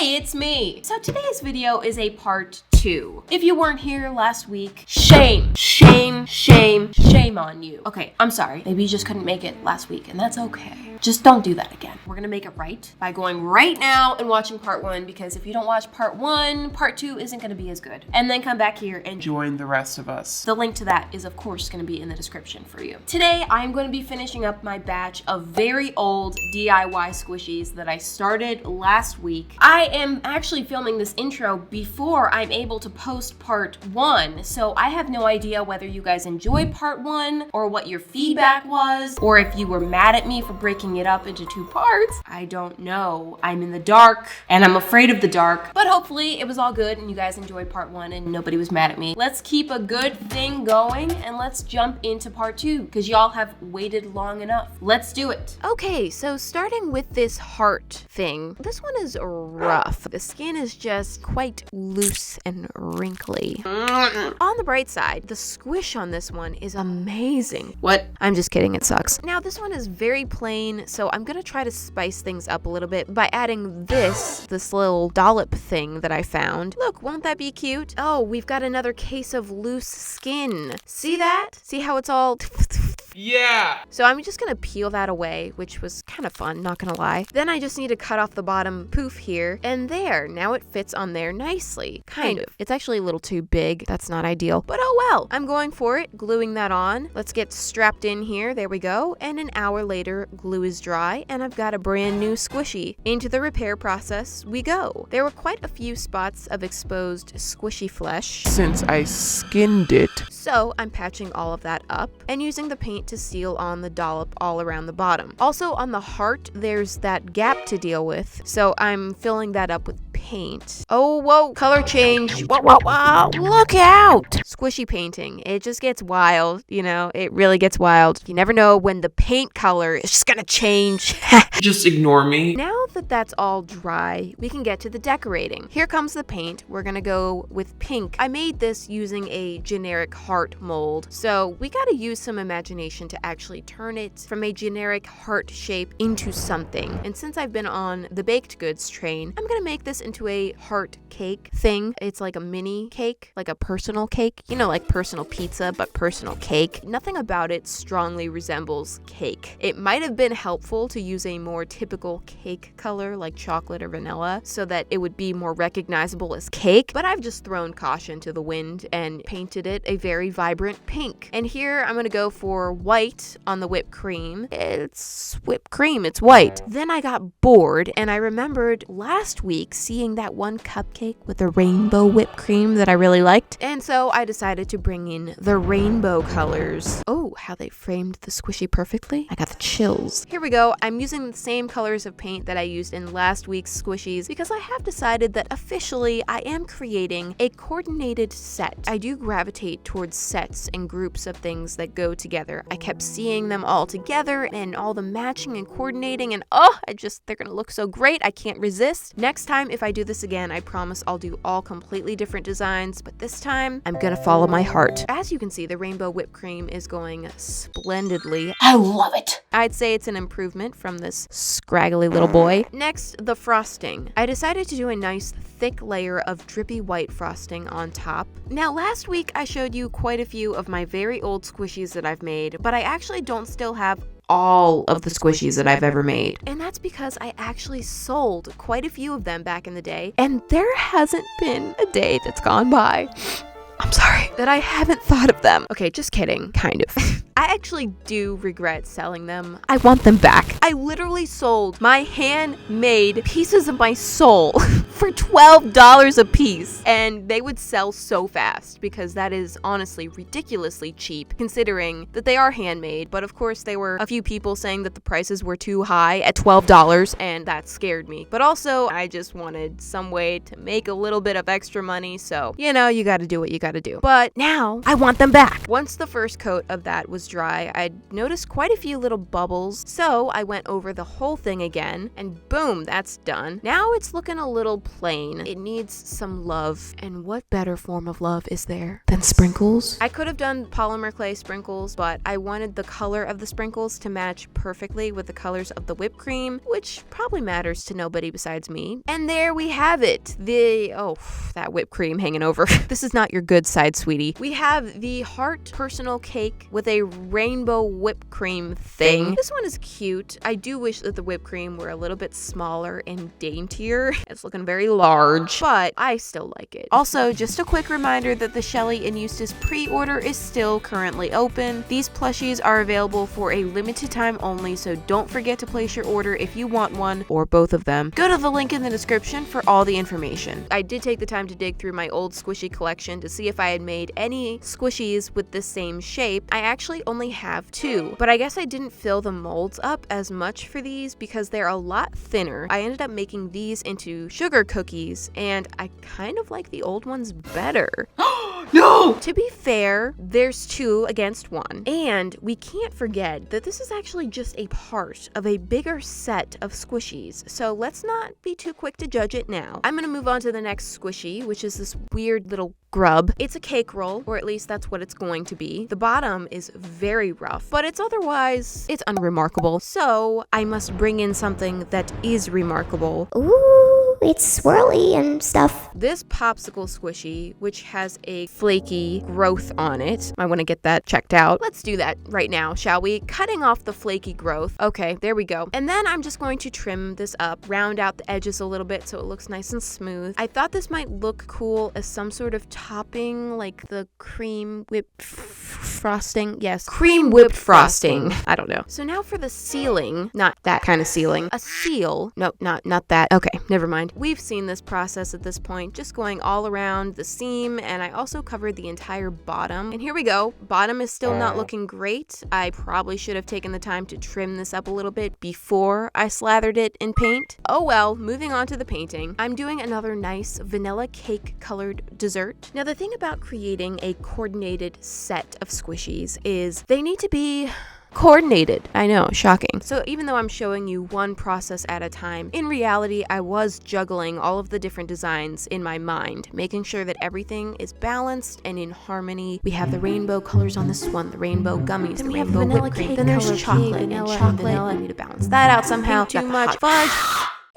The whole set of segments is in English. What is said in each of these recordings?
Hey, it's me. So today's video is a part 2. If you weren't here last week, shame on you. Okay, I'm sorry. Maybe you just couldn't make it last week, and that's okay. Just don't do that again. We're gonna make it right by going right now and watching part 1, because if you don't watch part 1, part 2 isn't gonna be as good. And then come back here and join the rest of us. The link to that is of course gonna be in the description for you. Today, I'm gonna be finishing up my batch of very old DIY squishies that I started last week. I am actually filming this intro before I'm able to post part 1, so I have no idea whether you guys enjoyed part 1 or what your feedback was, or if you were mad at me for breaking it up into 2 parts. I don't know. I'm in the dark and I'm afraid of the dark, but hopefully it was all good and you guys enjoyed part 1 and nobody was mad at me. Let's keep a good thing going and let's jump into part 2 because y'all have waited long enough. Let's do it. Okay, so starting with this heart thing, this one is rough. The skin is just quite loose and wrinkly. On the bright side, the squish on this one is amazing. What? I'm just kidding, it sucks. Now this one is very plain, so I'm gonna try to spice things up a little bit by adding this little dollop thing that I found. Look, won't that be cute? Oh, we've got another case of loose skin. See that? See how it's all... Yeah! So I'm just gonna peel that away, which was kind of fun, not gonna lie. Then I just need to cut off the bottom poof here, and there, now it fits on there nicely. Kind of. It's actually a little too big. That's not ideal, but oh well. I'm going for it, gluing that on. Let's get strapped in here. There we go. And an hour later, glue is dry, and I've got a brand new squishy. Into the repair process we go. There were quite a few spots of exposed squishy flesh since I skinned it. So I'm patching all of that up and using the paint to seal on the dollop all around the bottom. Also on the heart, there's that gap to deal with, so I'm filling that up with paint. Oh, whoa, color change. Whoa, look out! Squishy painting. It just gets wild, you know, it really gets wild. You never know when the paint color is just gonna change. Just ignore me. Now that that's all dry, we can get to the decorating. Here comes the paint. We're gonna go with pink. I made this using a generic heart mold, so we gotta use some imagination to actually turn it from a generic heart shape into something. And since I've been on the baked goods train, I'm gonna make this into a heart cake thing. It's like a mini cake, like a personal cake. You know, like personal pizza, but personal cake. Nothing about it strongly resembles cake. It might have been helpful to use a more typical cake color like chocolate or vanilla so that it would be more recognizable as cake, but I've just thrown caution to the wind and painted it a very vibrant pink. And here I'm gonna go for white on the whipped cream. It's whipped cream, it's white. Then I got bored and I remembered last week seeing that one cupcake with the rainbow whipped cream that I really liked. And so I decided to bring in the rainbow colors. Oh, how they framed the squishy perfectly. I got the chills. Here we go. I'm using the same colors of paint that I used in last week's squishies because I have decided that officially I am creating a coordinated set. I do gravitate towards sets and groups of things that go together. I kept seeing them all together and all the matching and coordinating, and they're gonna look so great. I can't resist. Next time, if I do this again, I promise I'll do all completely different designs, but this time I'm gonna follow my heart. As you can see, the rainbow whipped cream is going splendidly. I love it. I'd say it's an improvement from this scraggly little boy. Next, the frosting. I decided to do a nice thick layer of drippy white frosting on top. Now, last week I showed you quite a few of my very old squishies that I've made, but I actually don't still have all of the squishies that I've ever made. And that's because I actually sold quite a few of them back in the day, and there hasn't been a day that's gone by, I'm sorry, that I haven't thought of them. Okay, just kidding, kind of. I actually do regret selling them. I want them back. I literally sold my handmade pieces of my soul for $12 a piece. And they would sell so fast because that is honestly ridiculously cheap considering that they are handmade. But of course there were a few people saying that the prices were too high at $12 and that scared me. But also I just wanted some way to make a little bit of extra money. So, you know, you gotta do what you gotta do. But now I want them back. Once the first coat of that was dry, I'd noticed quite a few little bubbles, so I went over the whole thing again, and boom, that's done. Now it's looking a little plain. It needs some love, and what better form of love is there than sprinkles? I could have done polymer clay sprinkles, but I wanted the color of the sprinkles to match perfectly with the colors of the whipped cream, which probably matters to nobody besides me. And there we have it. That whipped cream hanging over. This is not your good side, sweetie. We have the heart personal cake with a rainbow whipped cream thing. This one is cute. I do wish that the whipped cream were a little bit smaller and daintier. It's looking very large, but I still like it. Also, just a quick reminder that the Shelly and Eustace pre-order is still currently open. These plushies are available for a limited time only, so don't forget to place your order if you want one or both of them. Go to the link in the description for all the information. I did take the time to dig through my old squishy collection to see if I had made any squishies with the same shape. I actually only have 2, but I guess I didn't fill the molds up as much for these because they're a lot thinner. I ended up making these into sugar cookies, and I kind of like the old ones better. No! To be fair, there's 2 against 1. And we can't forget that this is actually just a part of a bigger set of squishies, so let's not be too quick to judge it now. I'm gonna move on to the next squishy, which is this weird little grub. It's a cake roll, or at least that's what it's going to be. The bottom is very rough, but it's unremarkable. So I must bring in something that is remarkable. Ooh, it's swirly and stuff. This popsicle squishy, which has a flaky growth on it. I want to get that checked out. Let's do that right now, shall we? Cutting off the flaky growth. Okay, there we go. And then I'm just going to trim this up, round out the edges a little bit so it looks nice and smooth. I thought this might look cool as some sort of topping, like the cream whipped frosting. Yes, cream whipped frosting. I don't know. So now for the sealing, not that kind of sealing. A seal. Nope, not that. Okay, never mind. We've seen this process at this point, just going all around the seam, and I also covered the entire bottom. And here we go. Bottom is still not looking great. I probably should have taken the time to trim this up a little bit before I slathered it in paint. Oh well, moving on to the painting. I'm doing another nice vanilla cake colored dessert. Now the thing about creating a coordinated set of squishies is they need to be coordinated. I know, shocking. So even though I'm showing you one process at a time, in reality, I was juggling all of the different designs in my mind, making sure that everything is balanced and in harmony. We have the rainbow colors on this one, the rainbow gummies, the rainbow whipped cream, then there's chocolate and chocolate. I need to balance that out somehow. Too much fudge.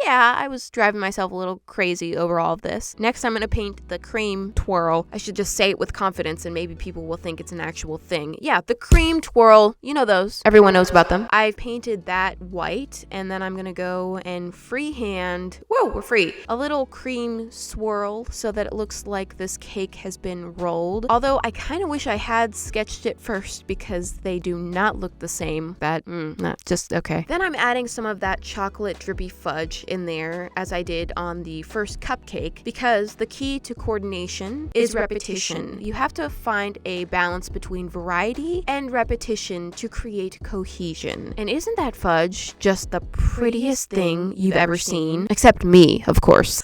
Yeah, I was driving myself a little crazy over all of this. Next, I'm going to paint the cream twirl. I should just say it with confidence and maybe people will think it's an actual thing. Yeah, the cream twirl. You know those. Everyone knows about them. I've painted that white, and then I'm going to go and freehand, whoa, we're free, a little cream swirl so that it looks like this cake has been rolled. Although I kind of wish I had sketched it first because they do not look the same. But, not just okay. Then I'm adding some of that chocolate drippy fudge in there as I did on the first cupcake, because the key to coordination is repetition. You have to find a balance between variety and repetition to create cohesion. And isn't that fudge just the prettiest thing you've ever seen? Except me, of course.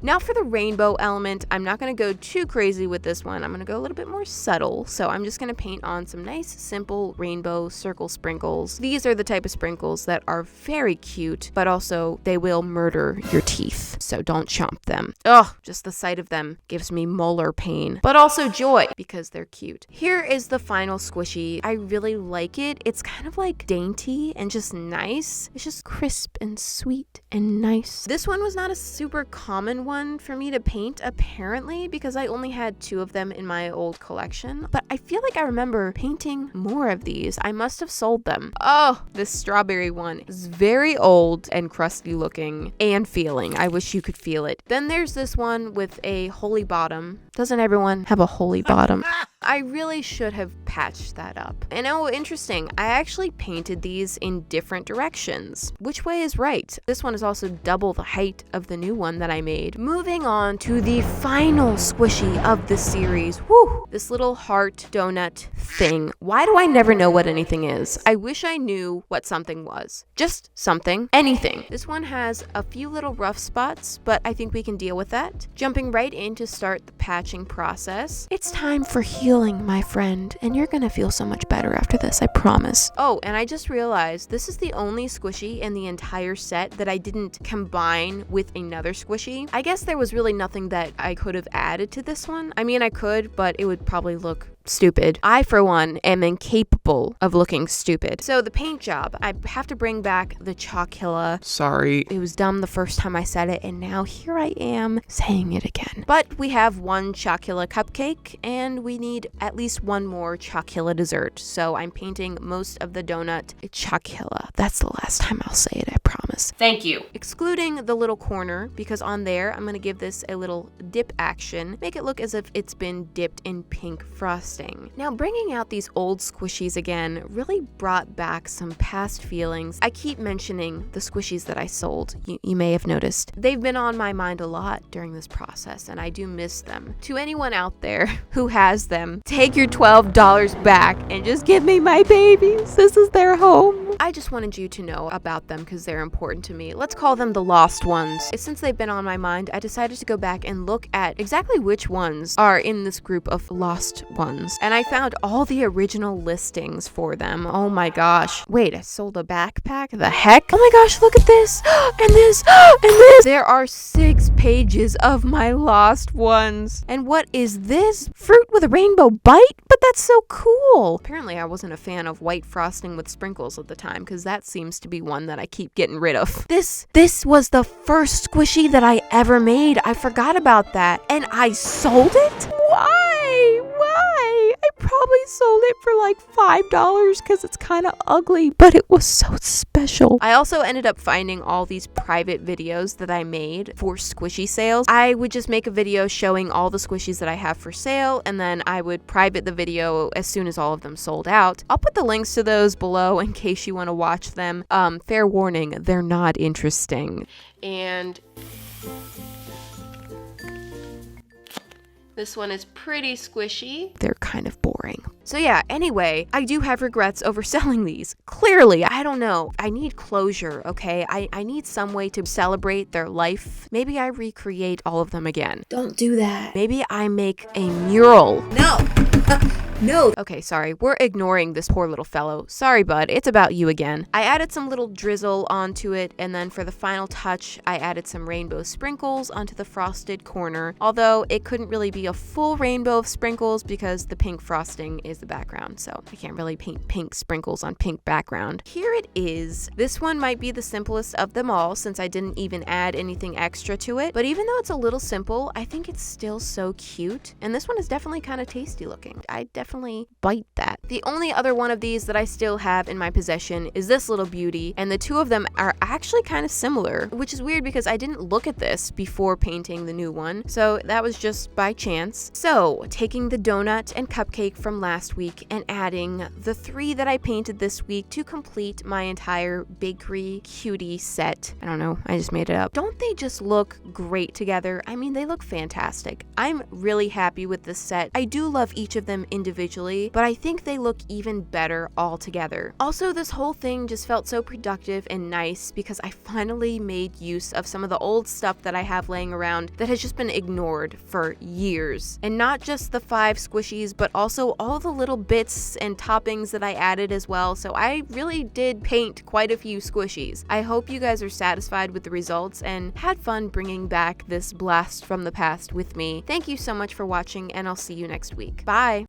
Now for the rainbow element, I'm not going to go too crazy with this one. I'm going to go a little bit more subtle. So I'm just going to paint on some nice, simple rainbow circle sprinkles. These are the type of sprinkles that are very cute, but also they will murder your teeth. So don't chomp them. Ugh, just the sight of them gives me molar pain, but also joy because they're cute. Here is the final squishy. I really like it. It's kind of like dainty and just nice. It's just crisp and sweet and nice. This one was not a super common one for me to paint apparently because I only had 2 of them in my old collection, but I feel like I remember painting more of these. I must have sold them. Oh, this strawberry one is very old and crusty looking and feeling. I wish you could feel it. Then there's this one with a holy bottom. Doesn't everyone have a holy bottom? I really should have patched that up. And oh, interesting, I actually painted these in different directions. Which way is right? This one is also double the height of the new one that I made. Moving on to the final squishy of the series. Woo! This little heart donut thing. Why do I never know what anything is? I wish I knew what something was. Just something. Anything. This one has a few little rough spots, but I think we can deal with that. Jumping right in to start the patching process. It's time for healing, my friend, and you're gonna feel so much better after this, I promise. Oh, and I just realized this is the only squishy in the entire set that I didn't combine with another squishy. I guess there was really nothing that I could have added to this one. I mean, I could, but it would probably look stupid. I, for one, am incapable of looking stupid. So the paint job, I have to bring back the Chocula. Sorry. It was dumb the first time I said it, and now here I am saying it again. But we have one Chocula cupcake, and we need at least one more Chocula dessert. So I'm painting most of the donut Chocula. That's the last time I'll say it, I promise. Thank you. Excluding the little corner, because on there, I'm gonna give this a little dip action, make it look as if it's been dipped in pink frosting. Now, bringing out these old squishies again really brought back some past feelings. I keep mentioning the squishies that I sold. You may have noticed. They've been on my mind a lot during this process, and I do miss them. To anyone out there who has them, take your $12 back and just give me my babies. This is their home. I just wanted you to know about them because they're important to me. Let's call them the lost ones. Since they've been on my mind, I decided to go back and look at exactly which ones are in this group of lost ones. And I found all the original listings for them. Oh my gosh. Wait, I sold a backpack? The heck? Oh my gosh, look at this. And this. And this. There are 6 pages of my lost ones. And what is this? Fruit with a rainbow bite? But that's so cool. Apparently I wasn't a fan of white frosting with sprinkles at the time, because that seems to be one that I keep getting rid of. This was the first squishy that I ever made. I forgot about that. And I sold it? Why? I probably sold it for like $5 because it's kind of ugly, but it was so special. I also ended up finding all these private videos that I made for squishy sales. I would just make a video showing all the squishies that I have for sale, and then I would private the video as soon as all of them sold out. I'll put the links to those below in case you want to watch them. Fair warning, they're not interesting. And this one is pretty squishy. They're kind of boring. So yeah, anyway, I do have regrets over selling these. Clearly, I don't know. I need closure, okay? I need some way to celebrate their life. Maybe I recreate all of them again. Don't do that. Maybe I make a mural. No. No. Okay, sorry. We're ignoring this poor little fellow. Sorry, bud. It's about you again. I added some little drizzle onto it, and then for the final touch, I added some rainbow sprinkles onto the frosted corner, although it couldn't really be a full rainbow of sprinkles because the pink frosting is the background, so I can't really paint pink sprinkles on pink background. Here it is. This one might be the simplest of them all since I didn't even add anything extra to it, but even though it's a little simple, I think it's still so cute, and this one is definitely kind of tasty looking. I definitely bite that. The only other one of these that I still have in my possession is this little beauty, and the two of them are actually kind of similar, which is weird because I didn't look at this before painting the new one, so that was just by chance. So, taking the donut and cupcake from last week and adding the 3 that I painted this week to complete my entire bakery cutie set. I don't know, I just made it up. Don't they just look great together? I mean, they look fantastic. I'm really happy with this set. I do love each of them individually, but I think they look even better all together. Also, this whole thing just felt so productive and nice because I finally made use of some of the old stuff that I have laying around that has just been ignored for years. And not just the 5 squishies, but also all the little bits and toppings that I added as well. So I really did paint quite a few squishies. I hope you guys are satisfied with the results and had fun bringing back this blast from the past with me. Thank you so much for watching, and I'll see you next week. Bye!